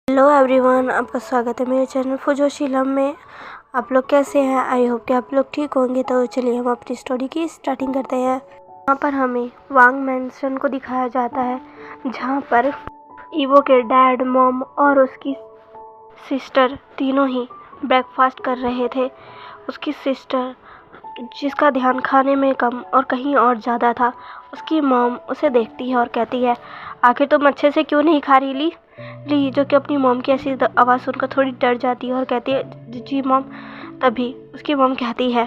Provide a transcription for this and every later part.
Hello everyone, आपका स्वागत है मेरे चैनल फुजोशीलम में। आप लोग कैसे हैं? आई होप कि आप लोग ठीक होंगे। तो चलिए हम अपनी स्टोरी की स्टार्टिंग करते हैं। यहाँ पर हमें वांग मैंशन को दिखाया जाता है, जहाँ पर ईवो के डैड, मॉम और उसकी सिस्टर तीनों ही ब्रेकफास्ट कर रहे थे। उसकी सिस्टर, जिसका ध्यान खाने में कम और कहीं और ज़्यादा था, उसकी मॉम उसे देखती है और कहती है, आखिर तुम अच्छे से क्यों नहीं खा रही ली, जो कि अपनी मॉम की ऐसी आवाज़ सुनकर थोड़ी डर जाती है और कहती है, जी मॉम। तभी उसकी मॉम कहती है,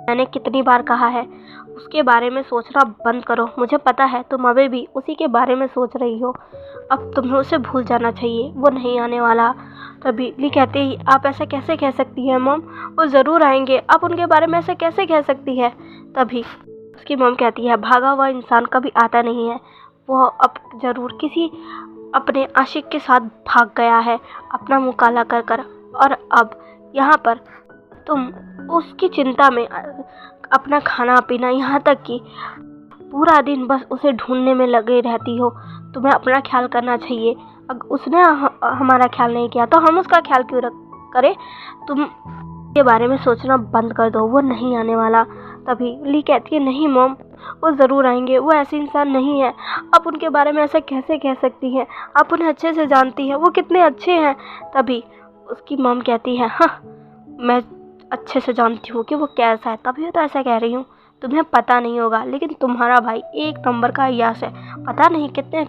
मैंने कितनी बार कहा है उसके बारे में सोचना बंद करो। मुझे पता है तुम अभी भी उसी के बारे में सोच रही हो। अब तुम्हें उसे भूल जाना चाहिए, वो नहीं आने वाला। तभी ली कहती है, आप ऐसा कैसे कह सकती हैं मॉम? वो ज़रूर आएंगे, आप उनके बारे में ऐसे कैसे कह सकती है? तभी उसकी मॉम कहती है, भागा हुआ इंसान कभी आता नहीं है। वो अब ज़रूर किसी अपने आशिक के साथ भाग गया है, अपना मुँह काला कर कर। और अब यहाँ पर तुम उसकी चिंता में अपना खाना पीना, यहाँ तक कि पूरा दिन बस उसे ढूंढने में लगे रहती हो। तुम्हें अपना ख्याल करना चाहिए। अगर उसने हमारा ख्याल नहीं किया तो हम उसका ख्याल क्यों करें? तुम के बारे में सोचना बंद कर दो, वो नहीं आने वाला। तभी ली कहती है, नहीं मॉम, वो ज़रूर आएंगे। वो ऐसे इंसान नहीं है, आप उनके बारे में ऐसा कैसे कह सकती हैं? आप उन्हें अच्छे से जानती हैं, वो कितने अच्छे हैं। तभी उसकी मॉम कहती है, हाँ, मैं अच्छे से जानती हूँ कि वो कैसा है, तभी तो ऐसा कह रही हूँ। तुम्हें पता नहीं होगा, लेकिन तुम्हारा भाई एक नंबर का अय्याश है। पता नहीं कितने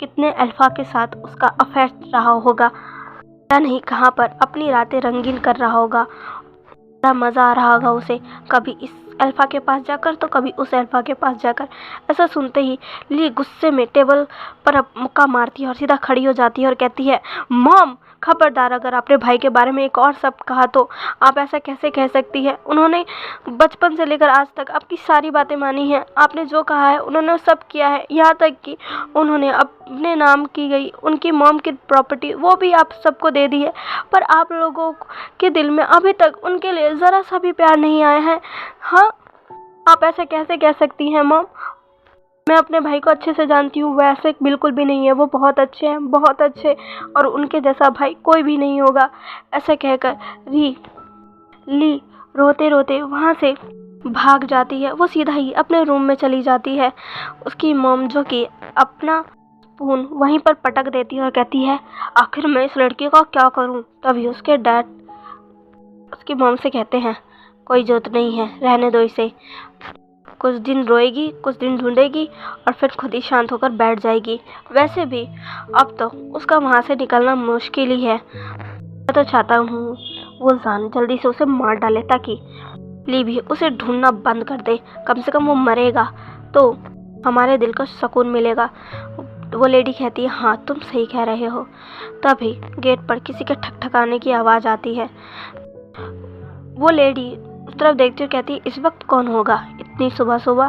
कितने अल्फा के साथ उसका अफेयर रहा होगा, पता नहीं कहाँ पर अपनी रातें रंगीन कर रहा होगा। बड़ा मज़ा आ रहा होगा उसे, कभी इस अल्फा के पास जाकर तो कभी उस अल्फा के पास जाकर। ऐसा सुनते ही ली गुस्से में टेबल पर मुक्का मारती है और सीधा खड़ी हो जाती है और कहती है, मॉम, खबरदार, अगर आपने भाई के बारे में एक और शब्द कहा तो आप ऐसा कैसे कह सकती है? उन्होंने बचपन से लेकर आज तक आपकी सारी बातें मानी हैं। आपने जो कहा है उन्होंने सब किया है, यहाँ तक कि उन्होंने अपने नाम की गई उनकी मॉम की प्रॉपर्टी वो भी आप सबको दे दी है। पर आप लोगों के दिल में अभी तक उनके लिए ज़रा सा भी प्यार नहीं आया है। हाँ, आप ऐसे कैसे कह सकती हैं मॉम? मैं अपने भाई को अच्छे से जानती हूँ, वैसे बिल्कुल भी नहीं है। वो बहुत अच्छे हैं, बहुत अच्छे, और उनके जैसा भाई कोई भी नहीं होगा। ऐसा कहकर ली रोते रोते वहाँ से भाग जाती है। वो सीधा ही अपने रूम में चली जाती है। उसकी मॉम, जो कि अपना स्पून वहीं पर पटक देती है और कहती है, आखिर मैं इस लड़के का क्या करूं? तभी उसके डैड उसकी मॉम से कहते हैं, कोई जरूरत नहीं है, रहने दो इसे। कुछ दिन रोएगी, कुछ दिन ढूंढेगी और फिर खुद ही शांत होकर बैठ जाएगी। वैसे भी अब तो उसका वहाँ से निकलना मुश्किल ही है। मैं तो चाहता हूँ वो जान जल्दी से उसे मार डाले, ताकि ली भी उसे ढूंढना बंद कर दे। कम से कम वो मरेगा तो हमारे दिल को सुकून मिलेगा। वो लेडी कहती है, हाँ तुम सही कह रहे हो। तभी गेट पर किसी के ठकठकाने की आवाज़ आती है। वो लेडी उस तरफ देखती हुई कहती है, इस वक्त कौन होगा इतनी सुबह सुबह?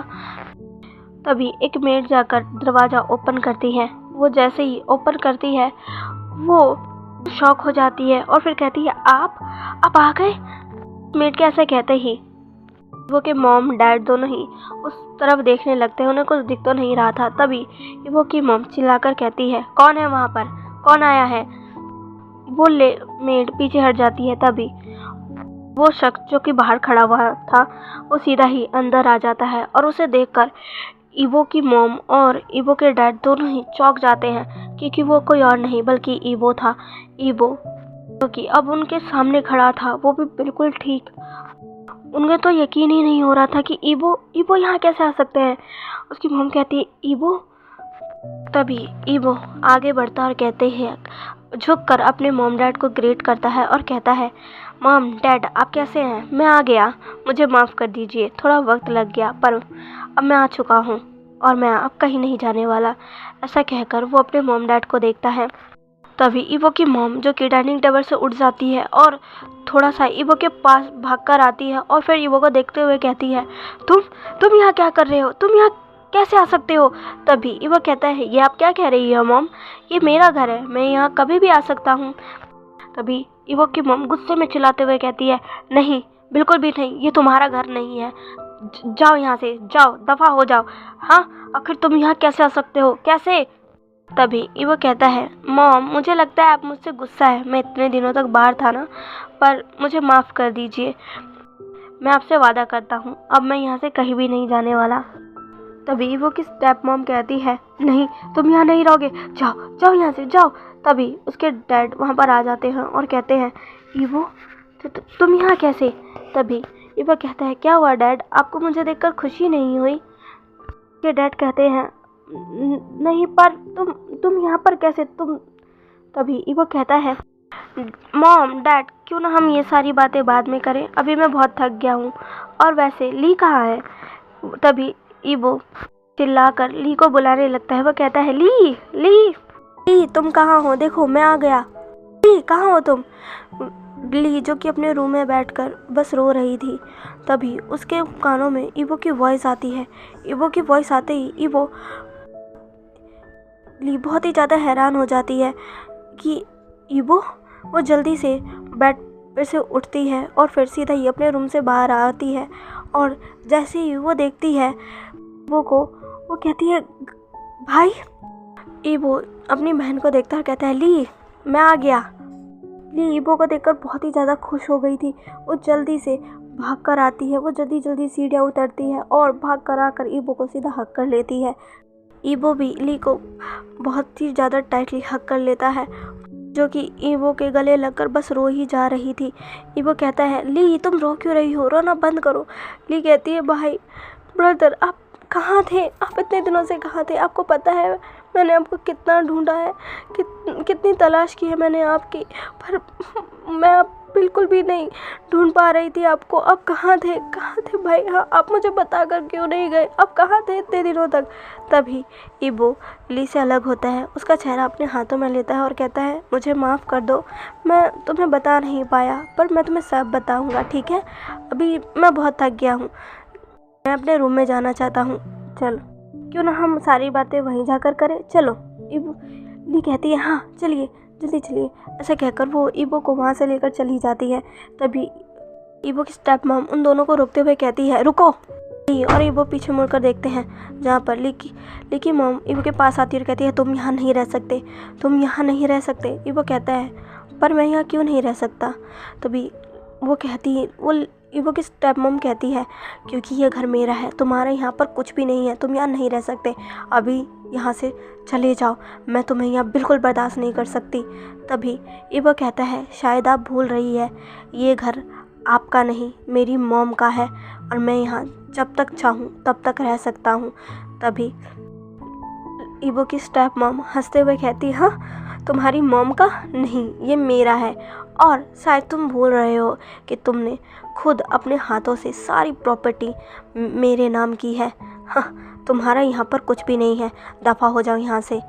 तभी एक मेड जाकर दरवाज़ा ओपन करती है। वो जैसे ही ओपन करती है, वो शॉक हो जाती है और फिर कहती है, आप आ गए? मेड के ऐसे कहते ही वो के मॉम डैड दोनों ही उस तरफ देखने लगते हैं। उन्हें कुछ दिख तो नहीं रहा था। तभी वो की मॉम चिल्लाकर कहती है, कौन है वहाँ पर? कौन आया है? वो मेड पीछे हट जाती है। तभी वो शख्स जो कि बाहर खड़ा हुआ था, वो सीधा ही अंदर आ जाता है और उसे देखकर ईवो की मॉम और ईवो के डैड दोनों ही चौंक जाते हैं, क्योंकि वो कोई और नहीं बल्कि ईवो था। ईवो जो कि अब उनके सामने खड़ा था, वो भी बिल्कुल ठीक। उन्हें तो यकीन ही नहीं हो रहा था कि ईवो यहाँ कैसे आ सकते हैं। उसकी मॉम कहती है, ईवो? तभी ईवो आगे बढ़ता और कहते हैं, झुककर अपने मॉम डैड को ग्रेट करता है और कहता है, मॉम डैड आप कैसे हैं? मैं आ गया, मुझे माफ़ कर दीजिए, थोड़ा वक्त लग गया, पर अब मैं आ चुका हूँ और मैं अब कहीं नहीं जाने वाला। ऐसा कहकर वो अपने मॉम डैड को देखता है। तभी ईवो की मॉम, जो कि डाइनिंग टेबल से उठ जाती है और थोड़ा सा ईवो के पास भागकर आती है और फिर ईवो को देखते हुए कहती है, तुम यहाँ क्या कर रहे हो? तुम यहाँ कैसे आ सकते हो? तभी ईवो कहता है, ये आप क्या कह रही हो मॉम? ये मेरा घर है, मैं यहाँ कभी भी आ सकता हूँ। तभी ईवो की मॉम गुस्से में चिल्लाते हुए कहती है, नहीं, बिल्कुल भी नहीं, ये तुम्हारा घर नहीं है। जाओ यहाँ से, जाओ, दफ़ा हो जाओ। हाँ, आखिर तुम यहाँ कैसे आ सकते हो? कैसे? तभी ईवो कहता है, मॉम मुझे लगता है आप मुझसे गुस्सा है, मैं इतने दिनों तक बाहर था ना, पर मुझे माफ़ कर दीजिए। मैं आपसे वादा करता हूँ अब मैं यहाँ से कहीं भी नहीं जाने वाला। तभी ईवो की स्टेप मॉम कहती है, नहीं तुम यहाँ नहीं रहोगे, जाओ जाओ यहाँ से जाओ। तभी उसके डैड वहाँ पर आ जाते हैं और कहते हैं, ईवो तुम यहाँ कैसे? तभी ईवो कहता है, क्या हुआ डैड, आपको मुझे देखकर खुशी नहीं हुई? उसके डैड कहते हैं, नहीं पर तुम यहाँ पर कैसे तुम? तभी ईवो कहता है, मॉम डैड क्यों ना हम ये सारी बातें बाद में करें, अभी मैं बहुत थक गया हूँ। और वैसे ली कहाँ है? तभी ईवो चिल्लाकर ली को बुलाने लगता है। वो कहता है, ली ली ली तुम कहाँ हो, देखो मैं आ गया। ली कहाँ हो तुम? ली जो कि अपने रूम में बैठकर बस रो रही थी। तभी उसके कानों में ईवो की वॉइस आती है। ईवो की वॉइस आते ही ली बहुत ही ज़्यादा हैरान हो जाती है कि ईवो। वो जल्दी से बेड पर से उठती है और फिर सीधा ही अपने रूम से बाहर आती है। और जैसे ही वो देखती है ईवो को, वो कहती है, भाई। ईवो अपनी बहन को देखता है, कहता है, ली मैं आ गया। ली ईवो को देखकर बहुत ही ज़्यादा खुश हो गई थी। वो जल्दी से भाग कर आती है। वो जल्दी सीढ़ियाँ उतरती है और भाग कर आकर ईवो को सीधा हक कर लेती है। ईवो भी ली को बहुत ही ज़्यादा टाइटली हक कर लेता है, जो कि ईवो के गले लगकर बस रो ही जा रही थी। ईवो कहता है, ली तुम रो क्यों रही हो, रोना बंद करो। ली कहती है, भाई ब्रदर आप कहाँ थे, आप इतने दिनों से कहाँ थे? आपको पता है मैंने आपको कितना ढूंढा है, कितनी तलाश की है मैंने आपकी, पर मैं अब बिल्कुल भी नहीं ढूंढ पा रही थी आपको। आप कहाँ थे भाई? हाँ आप मुझे बता कर क्यों नहीं गए? आप कहाँ थे इतने दिनों तक? तभी ईवो ली से अलग होता है, उसका चेहरा अपने हाथों में लेता है और कहता है, मुझे माफ़ कर दो, मैं तुम्हें बता नहीं पाया, पर मैं तुम्हें सब बताऊँगा, ठीक है? अभी मैं बहुत थक गया हूँ, मैं अपने रूम में जाना चाहता हूँ। चल क्यों ना हम सारी बातें वहीं जाकर करें, चलो। ईवो ली कहती है, हाँ चलिए जल्दी चलिए। ऐसा कहकर वो ईवो को वहाँ से लेकर चली जाती है। तभी ईवो की स्टेप मॉम उन दोनों को रोकते हुए कहती है, रुको। और ईवो पीछे मुड़कर देखते हैं, जहाँ पर ली की मॉम ईवो के पास आती है और कहती है, तुम यहाँ नहीं रह सकते, तुम यहाँ नहीं रह सकते। ईवो कहता है, पर मैं यहाँ क्यों नहीं रह सकता? तभी वो कहती है, वो ईवो की स्टेप मॉम कहती है, क्योंकि ये घर मेरा है, तुम्हारे यहाँ पर कुछ भी नहीं है, तुम यहाँ नहीं रह सकते, अभी यहाँ से चले जाओ, मैं तुम्हें यहाँ बिल्कुल बर्दाश्त नहीं कर सकती। तभी ईवो कहता है, शायद आप भूल रही है, ये घर आपका नहीं मेरी मॉम का है और मैं यहाँ जब तक चाहूँ तब तक रह सकता हूँ। तभी ईवो की स्टेप मॉम हंसते हुए कहती, हाँ तुम्हारी मॉम का नहीं, ये मेरा है। और शायद तुम भूल रहे हो कि तुमने खुद अपने हाथों से सारी प्रॉपर्टी मेरे नाम की है। हाँ तुम्हारा यहाँ पर कुछ भी नहीं है, दफ़ा हो जाओ यहाँ से।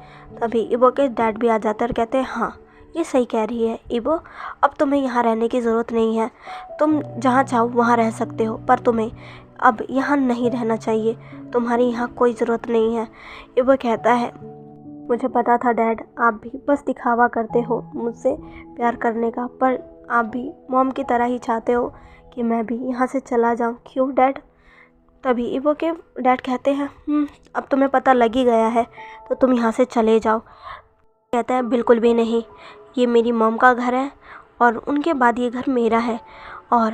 तभी ईवो के डैड भी आ जाते और कहते हैं, हाँ ये सही कह रही है ईवो, अब तुम्हें यहाँ रहने की ज़रूरत नहीं है, तुम जहाँ चाहो वहाँ रह सकते हो, पर तुम्हें अब यहाँ नहीं रहना चाहिए, तुम्हारी यहाँ कोई ज़रूरत नहीं है। ईवो कहता है, मुझे पता था डैड, आप भी बस दिखावा करते हो मुझसे प्यार करने का, पर आप भी मॉम की तरह ही चाहते हो कि मैं भी यहाँ से चला जाऊँ, क्यों डैड? तभी ईवो के डैड कहते हैं, अब तुम्हें पता लग ही गया है तो तुम यहाँ से चले जाओ। कहता है, बिल्कुल भी नहीं, ये मेरी मॉम का घर है और उनके बाद ये घर मेरा है। और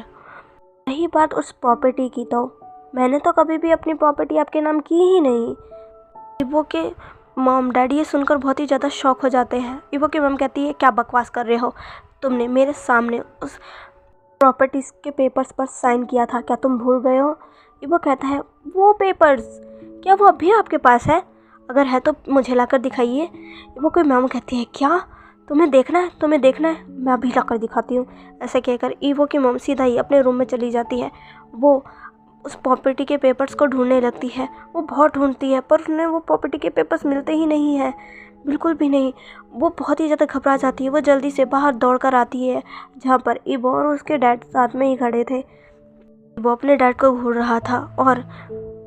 रही बात उस प्रॉपर्टी की, तो मैंने तो कभी भी अपनी प्रॉपर्टी आपके नाम की ही नहीं। ईवो के मॉम डैडी ये सुनकर बहुत ही ज़्यादा शॉक हो जाते हैं। ईवो की मॉम कहती है, क्या बकवास कर रहे हो, तुमने मेरे सामने उस प्रॉपर्टीज़ के पेपर्स पर साइन किया था, क्या तुम भूल गए हो? ईवो कहता है, वो पेपर्स क्या वो अभी आपके पास है? अगर है तो मुझे लाकर दिखाइए। ईवो की मॉम कहती है, क्या तुम्हें देखना है? तुम्हें देखना है, मैं अभी लाकर दिखाती हूँ। ऐसे कहकर ईवो की मॉम सीधा ही अपने रूम में चली जाती है। वो उस प्रॉपर्टी के पेपर्स को ढूंढने लगती है। वो बहुत ढूंढती है पर उन्हें वो प्रॉपर्टी के पेपर्स मिलते ही नहीं हैं, बिल्कुल भी नहीं। वो बहुत ही ज़्यादा घबरा जाती है। वो जल्दी से बाहर दौड़ कर आती है, जहाँ पर ईवो और उसके डैड साथ में ही खड़े थे। वो अपने डैड को घूर रहा था और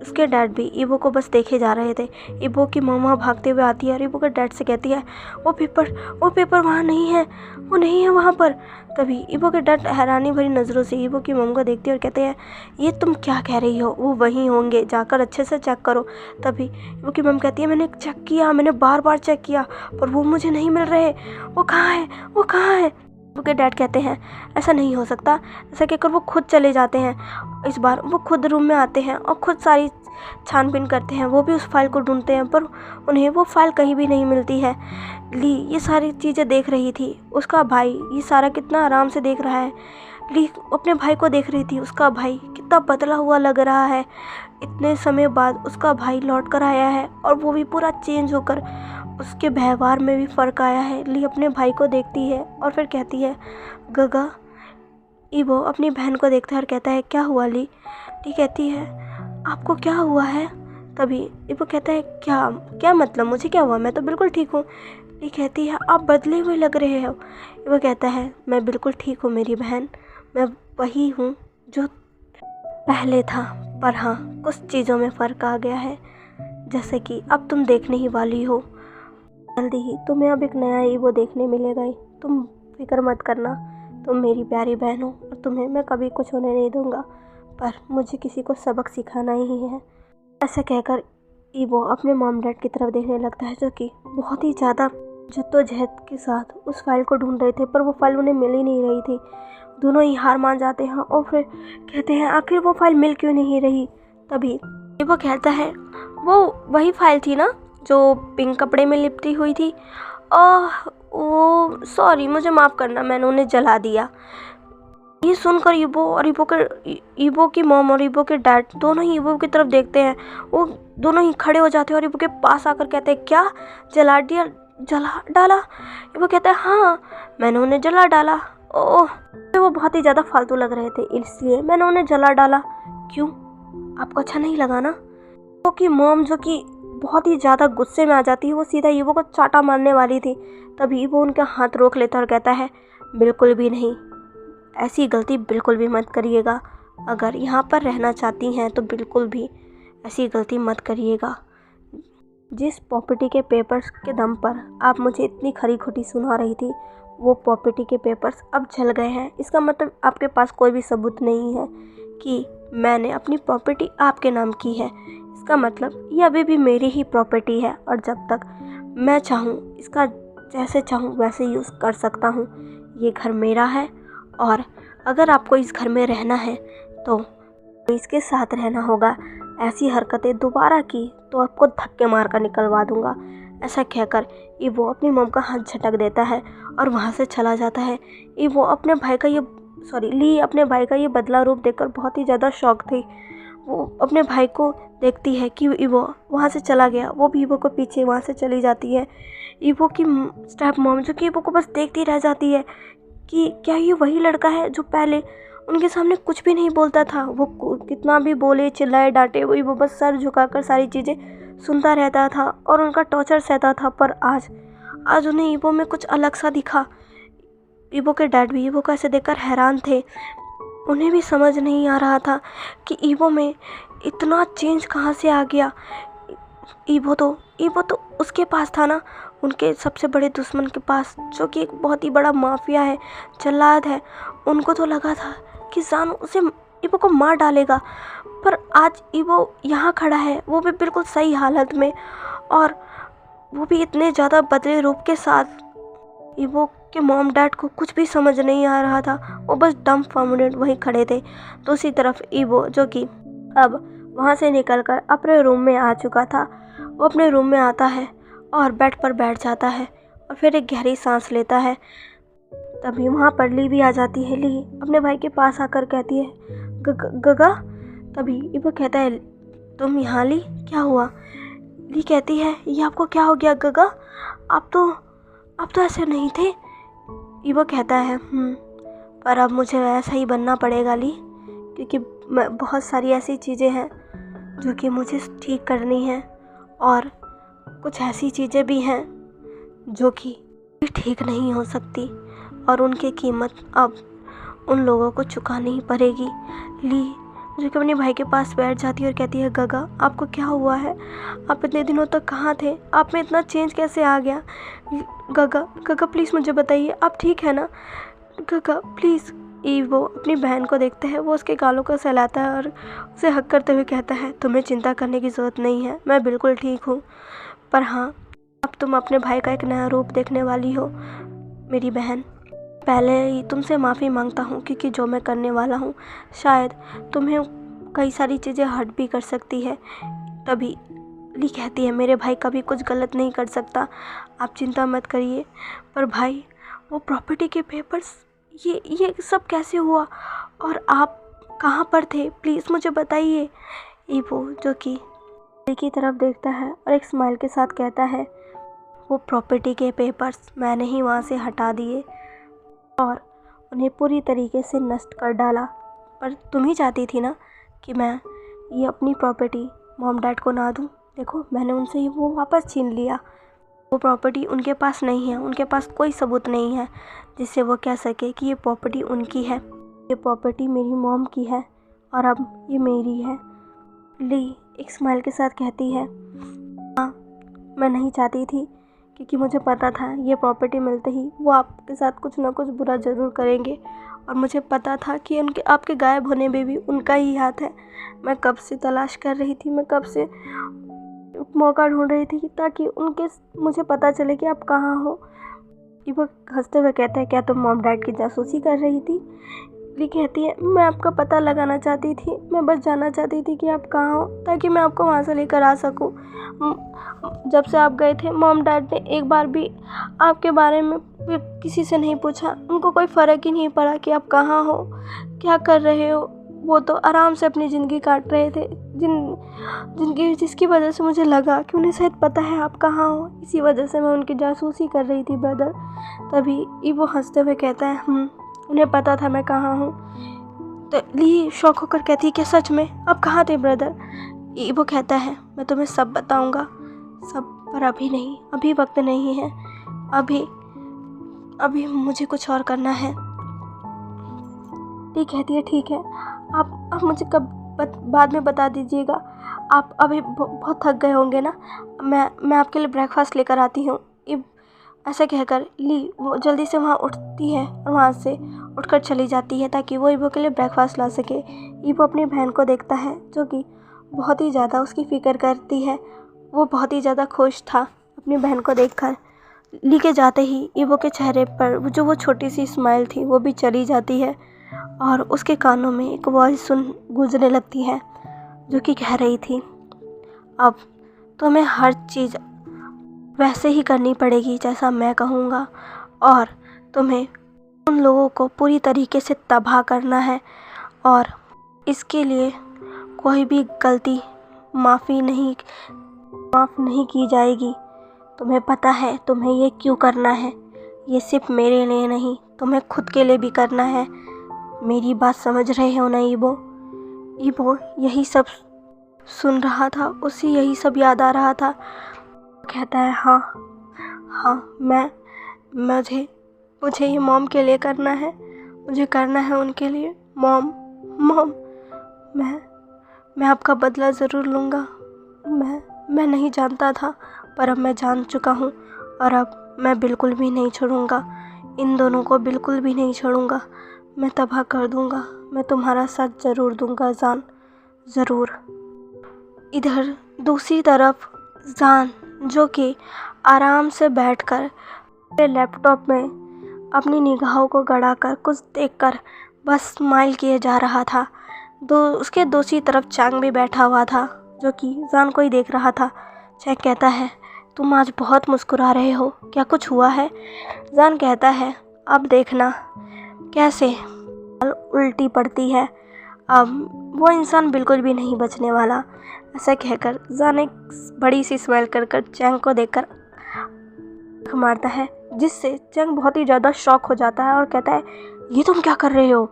उसके डैड भी ईवो को बस देखे जा रहे थे। ईवो की मॉम वहाँ भागते हुए आती है और ईवो के डैड से कहती है वो पेपर वहाँ नहीं है, वो नहीं है वहाँ पर। तभी ईवो के डैड हैरानी भरी नज़रों से ईवो की मॉम को देखते हैं और कहते हैं ये तुम क्या कह रही हो, वो वहीं होंगे, जाकर अच्छे से चेक करो। तभी ईवो की मॉम कहती है मैंने चेक किया, मैंने बार बार चेक किया पर वो मुझे नहीं मिल रहे, वो कहाँ है, वो कहाँ है। ईवो के डैड कहते हैं ऐसा नहीं हो सकता। ऐसा कहकर वो खुद चले जाते हैं। इस बार वो खुद रूम में आते हैं और खुद सारी छानबीन करते हैं। वो भी उस फाइल को ढूंढते हैं पर उन्हें वो फाइल कहीं भी नहीं मिलती है। ली ये सारी चीज़ें देख रही थी, उसका भाई ये सारा कितना आराम से देख रहा है। ली अपने भाई को देख रही थी, उसका भाई कितना बदला हुआ लग रहा है। इतने समय बाद उसका भाई लौट कर आया है और वो भी पूरा चेंज होकर, उसके व्यवहार में भी फ़र्क आया है। ली अपने भाई को देखती है और फिर कहती है गगा। ईवो अपनी बहन को देखता है और कहता है क्या हुआ ली। ली कहती है आपको क्या हुआ है। तभी ईवो कहता है क्या क्या मतलब, मुझे क्या हुआ, मैं तो बिल्कुल ठीक हूँ। ली कहती है आप बदले हुए लग रहे हो। ईवो कहता है मैं बिल्कुल ठीक हूँ मेरी बहन, मैं वही हूँ जो पहले था, पर हाँ कुछ चीज़ों में फ़र्क आ गया है, जैसे कि अब तुम देखने ही वाली हो। जल्दी ही तुम्हें अब एक नया ईवो देखने मिलेगा ही, तुम फिक्र मत करना, तुम मेरी प्यारी बहन हो और तुम्हें मैं कभी कुछ होने नहीं दूंगा, पर मुझे किसी को सबक सिखाना ही है। ऐसा कहकर ईवो अपने मॉम डैड की तरफ देखने लगता है, जो कि बहुत ही ज़्यादा जद्दोजहद के साथ उस फाइल को ढूंढ रहे थे, पर वो फाइल उन्हें मिल ही नहीं रही थी। दोनों ही हार मान जाते हैं और फिर कहते हैं आखिर वो फाइल मिल क्यों नहीं रही। तभी ईवो कहता है वो वही फाइल थी ना जो पिंक कपड़े में लिपटी हुई थी। ओ सॉरी, मुझे माफ़ करना, मैंने उन्हें जला दिया। ये सुनकर ईवो की मॉम और ईवो के डैड दोनों ही ईवो की तरफ देखते हैं। वो दोनों ही खड़े हो जाते हैं और ईवो के पास आकर कहते हैं क्या जला डाला। ईवो कहता है हाँ मैंने उन्हें जला डाला। ओह तो वो बहुत ही ज़्यादा फालतू लग रहे थे इसलिए मैंने उन्हें जला डाला। क्यों, आपको अच्छा नहीं लगा ना। ईवो की मॉम जो कि बहुत ही ज़्यादा गुस्से में आ जाती है, वो सीधा ईवो को चाटा मारने वाली थी। तभी वो उनका हाथ रोक लेता और कहता है बिल्कुल भी नहीं, ऐसी गलती बिल्कुल भी मत करिएगा। अगर यहाँ पर रहना चाहती हैं तो बिल्कुल भी ऐसी गलती मत करिएगा। जिस प्रॉपर्टी के पेपर्स के दम पर आप मुझे इतनी खरी खोटी सुना रही थी, वो प्रॉपर्टी के पेपर्स अब जल गए हैं। इसका मतलब आपके पास कोई भी सबूत नहीं है कि मैंने अपनी प्रॉपर्टी आपके नाम की है। इसका मतलब ये अभी भी मेरी ही प्रॉपर्टी है और जब तक मैं चाहूँ इसका जैसे चाहूँ वैसे यूज़ कर सकता हूँ। ये घर मेरा है और अगर आपको इस घर में रहना है तो इसके साथ रहना होगा। ऐसी हरकतें दोबारा की तो आपको धक्के मार कर निकलवा दूंगा। ऐसा कहकर ईवो अपनी मॉम का हाथ झटक देता है और वहाँ से चला जाता है। ली अपने भाई का ये बदला रूप देखकर बहुत ही ज़्यादा शॉक थी। वो अपने भाई को देखती है कि ईवो वहाँ से चला गया, वो भी ईवो को पीछे वहाँ से चली जाती है। ईवो की स्टेप मॉम जो कि ईवो को बस देखती रह जाती है कि क्या ये वही लड़का है जो पहले उनके सामने कुछ भी नहीं बोलता था। वो कितना भी बोले चिल्लाए डांटे वो बस सर झुकाकर सारी चीज़ें सुनता रहता था और उनका टॉर्चर सहता था। पर आज उन्हें ईवो में कुछ अलग सा दिखा। ईवो के डैड भी ईवो को ऐसे देखकर हैरान थे। उन्हें भी समझ नहीं आ रहा था कि ईवो में इतना चेंज कहाँ से आ गया। ईवो तो उसके पास था ना, उनके सबसे बड़े दुश्मन के पास, जो कि एक बहुत ही बड़ा माफिया है, जल्लाद है। उनको तो लगा था कि जानू उसे ईवो को मार डालेगा, पर आज ईवो यहाँ खड़ा है, वो भी बिल्कुल सही हालत में और वो भी इतने ज़्यादा बदले रूप के साथ। ईवो के मॉम डैड को कुछ भी समझ नहीं आ रहा था, वो बस डम फाउंडेड वहीं खड़े थे। दूसरी तरफ ईवो जो कि अब वहाँ से निकलकर अपने रूम में आ चुका था, वो अपने रूम में आता है और बेड पर बैठ जाता है और फिर एक गहरी सांस लेता है। तभी वहाँ पर ली भी आ जाती है। ली अपने भाई के पास आकर कहती है गगा। तभी ईवो कहता है तुम यहाँ ली, क्या हुआ। ली कहती है ये आपको क्या हो गया गगा, आप तो ऐसे नहीं थे। ईवो कहता है पर अब मुझे वैसा ही बनना पड़ेगा ली, क्योंकि बहुत सारी ऐसी चीज़ें हैं जो कि मुझे ठीक करनी है और कुछ ऐसी चीज़ें भी हैं जो कि ठीक नहीं हो सकती और उनकी कीमत अब उन लोगों को चुकानी ही पड़ेगी। ली जो कि अपने भाई के पास बैठ जाती है और कहती है, गगा आपको क्या हुआ है? आप इतने दिनों तक कहाँ थे? आप में इतना चेंज कैसे आ गया? गगा गगा प्लीज़ मुझे बताइए, आप ठीक है ना? गगा प्लीज़। वो अपनी बहन को देखता है, वो उसके गालों को सहलाता है और उसे हक करते हुए कहता है, तुम्हें चिंता करने की ज़रूरत नहीं है, मैं बिल्कुल ठीक हूँ। पर हाँ, अब तुम अपने भाई का एक नया रूप देखने वाली हो मेरी बहन। पहले ही तुमसे माफ़ी मांगता हूँ क्योंकि जो मैं करने वाला हूँ शायद तुम्हें कई सारी चीज़ें हर्ट भी कर सकती है। तभी ली कहती है, मेरे भाई कभी कुछ गलत नहीं कर सकता, आप चिंता मत करिए। पर भाई, वो प्रॉपर्टी के पेपर्स, ये सब कैसे हुआ और आप कहाँ पर थे? प्लीज़ मुझे बताइए। ईवो जो कि ली की तरफ देखता है और एक स्माइल के साथ कहता है, वो प्रॉपर्टी के पेपर्स मैंने ही वहाँ से हटा दिए और उन्हें पूरी तरीके से नष्ट कर डाला। पर तुम ही चाहती थी ना कि मैं ये अपनी प्रॉपर्टी मॉम डैड को ना दूँ। देखो, मैंने उनसे ही वो वापस छीन लिया। वो प्रॉपर्टी उनके पास नहीं है, उनके पास कोई सबूत नहीं है जिससे वो कह सके कि ये प्रॉपर्टी उनकी है। ये प्रॉपर्टी मेरी मॉम की है और अब ये मेरी है। ली एक स्माइल के साथ कहती है, हाँ मैं नहीं चाहती थी क्योंकि मुझे पता था ये प्रॉपर्टी मिलते ही वो आपके साथ कुछ ना कुछ बुरा ज़रूर करेंगे और मुझे पता था कि उनके आपके गायब होने में भी उनका ही हाथ है। मैं कब से तलाश कर रही थी, मैं कब से मौका ढूंढ रही थी ताकि मुझे पता चले कि आप कहाँ हो। वो हंसते हुए कहता है, क्या तुम मॉम डैड की जासूसी कर रही थी? ली कहती है, मैं आपका पता लगाना चाहती थी, मैं बस जानना चाहती थी कि आप कहाँ हो ताकि मैं आपको वहाँ से लेकर आ सकूँ। जब से आप गए थे मॉम डैड ने एक बार भी आपके बारे में किसी से नहीं पूछा। उनको कोई फ़र्क ही नहीं पड़ा कि आप कहाँ हो, क्या कर रहे हो। वो तो आराम से अपनी ज़िंदगी काट रहे थे जिसकी वजह से मुझे लगा कि उन्हें शायद पता है आप कहाँ हो। इसी वजह से मैं उनकी जासूसी कर रही थी ब्रदर। तभी वो हंसते हुए कहता है, उन्हें पता था मैं कहाँ हूँ। तो ली शौक होकर कहती है, कि सच में आप कहाँ थे ब्रदर? वो कहता है, मैं तुम्हें सब बताऊँगा, सब, पर अभी नहीं, अभी वक्त नहीं है, अभी मुझे कुछ और करना है। ली कहती है, ठीक है, आप मुझे कब बाद में बता दीजिएगा, आप अभी बहुत थक गए होंगे ना, मैं आपके लिए ब्रेकफास्ट लेकर आती हूँ। ऐसा कहकर ली वो जल्दी से वहाँ उठती है और वहाँ से उठकर चली जाती है ताकि वो ईवो के लिए ब्रेकफास्ट ला सके। ईवो अपनी बहन को देखता है जो कि बहुत ही ज़्यादा उसकी फ़िक्र करती है। वो बहुत ही ज़्यादा खुश था अपनी बहन को देखकर। ली के जाते ही ईवो के चेहरे पर वो छोटी सी स्माइल थी वो भी चली जाती है और उसके कानों में एक वॉइस गूंजने लगती है जो कि कह रही थी, अब तुम्हें हर चीज़ वैसे ही करनी पड़ेगी जैसा मैं कहूँगा और तुम्हें उन लोगों को पूरी तरीके से तबाह करना है और इसके लिए कोई भी गलती माफ़ नहीं की जाएगी। तुम्हें पता है तुम्हें ये क्यों करना है, ये सिर्फ मेरे लिए नहीं, तुम्हें खुद के लिए भी करना है। मेरी बात समझ रहे हो ना ईवो यही सब सुन रहा था, उसे यही सब याद आ रहा था। कहता है, हाँ मुझे ये मॉम के लिए करना है, मुझे करना है उनके लिए। मॉम मैं आपका बदला ज़रूर लूँगा। मैं नहीं जानता था पर अब मैं जान चुका हूँ और अब मैं बिल्कुल भी नहीं छोड़ूंगा, इन दोनों को बिल्कुल भी नहीं छोड़ूंगा। मैं तबाह कर दूंगा, मैं तुम्हारा साथ ज़रूर दूंगा जान, ज़रूर। इधर दूसरी तरफ जान जो कि आराम से बैठकर अपने लैपटॉप में अपनी निगाहों को गड़ाकर कुछ देखकर बस स्माइल किए जा रहा था। उसके दूसरी तरफ चैंग भी बैठा हुआ था जो कि जान को ही देख रहा था। चैंग कहता है, तुम आज बहुत मुस्कुरा रहे हो, क्या कुछ हुआ है? जान कहता है, अब देखना कैसे उल्टी पड़ती है, अब वो इंसान बिल्कुल भी नहीं बचने वाला। ऐसा कहकर जान एक बड़ी सी स्माइल कर चैंग को देखकर मारता है जिससे चैंग बहुत ही ज़्यादा शॉक हो जाता है और कहता है, ये तुम क्या कर रहे हो?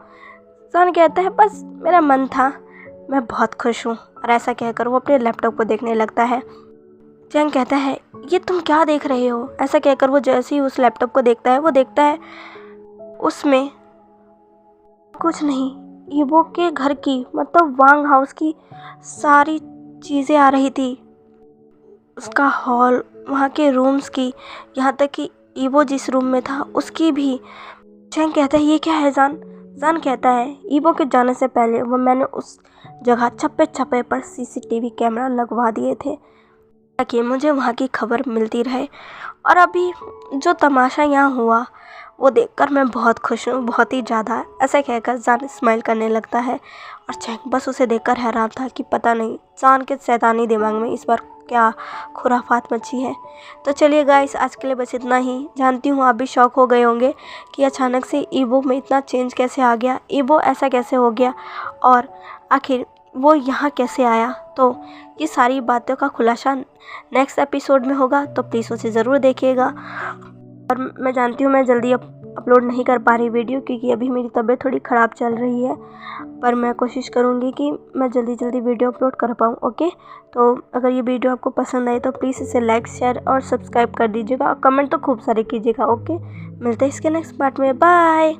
जान कहता है, बस मेरा मन था, मैं बहुत खुश हूँ। और ऐसा कहकर वो अपने लैपटॉप को देखने लगता है। चैंग कहता है, ये तुम क्या देख रहे हो? ऐसा कहकर वो जैसे ही उस लैपटॉप को देखता है वो देखता है उसमें कुछ नहीं, ईबो के घर की मतलब वांग हाउस की सारी चीज़ें आ रही थी, उसका हॉल, वहाँ के रूम्स की, यहाँ तक कि ईबो जिस रूम में था उसकी भी। चैंग कहता है ये क्या है जान। जान कहता है ईबो के जाने से पहले मैंने उस जगह चप्पे चप्पे पर सीसीटीवी कैमरा लगवा दिए थे ताकि मुझे वहाँ की खबर मिलती रहे। और अभी जो तमाशा यहाँ हुआ वो देखकर मैं बहुत खुश हूँ, बहुत ही ज़्यादा। ऐसा कहकर जान स्माइल करने लगता है और चैंग बस उसे देखकर हैरान था कि पता नहीं जान के शैतानी दिमाग में इस बार क्या खुराफात मची है। तो चलिए गाइस, आज के लिए बस इतना ही। जानती हूँ आप भी शॉक हो गए होंगे कि अचानक से ईबो में इतना चेंज कैसे आ गया, ईबो ऐसा कैसे हो गया और आखिर वो यहाँ कैसे आया। तो ये सारी बातों का खुलासा नेक्स्ट एपिसोड में होगा, तो प्लीज़ उसे ज़रूर देखिएगा। और मैं जानती हूँ मैं जल्दी अपलोड नहीं कर पा रही वीडियो, क्योंकि अभी मेरी तबीयत थोड़ी ख़राब चल रही है, पर मैं कोशिश करूँगी कि मैं जल्दी वीडियो अपलोड कर पाऊँ। ओके, तो अगर ये वीडियो आपको पसंद आए तो प्लीज़ इसे लाइक, शेयर और सब्सक्राइब कर दीजिएगा और कमेंट तो खूब सारे कीजिएगा। ओके, मिलते हैं इसके नेक्स्ट पार्ट में। बाय।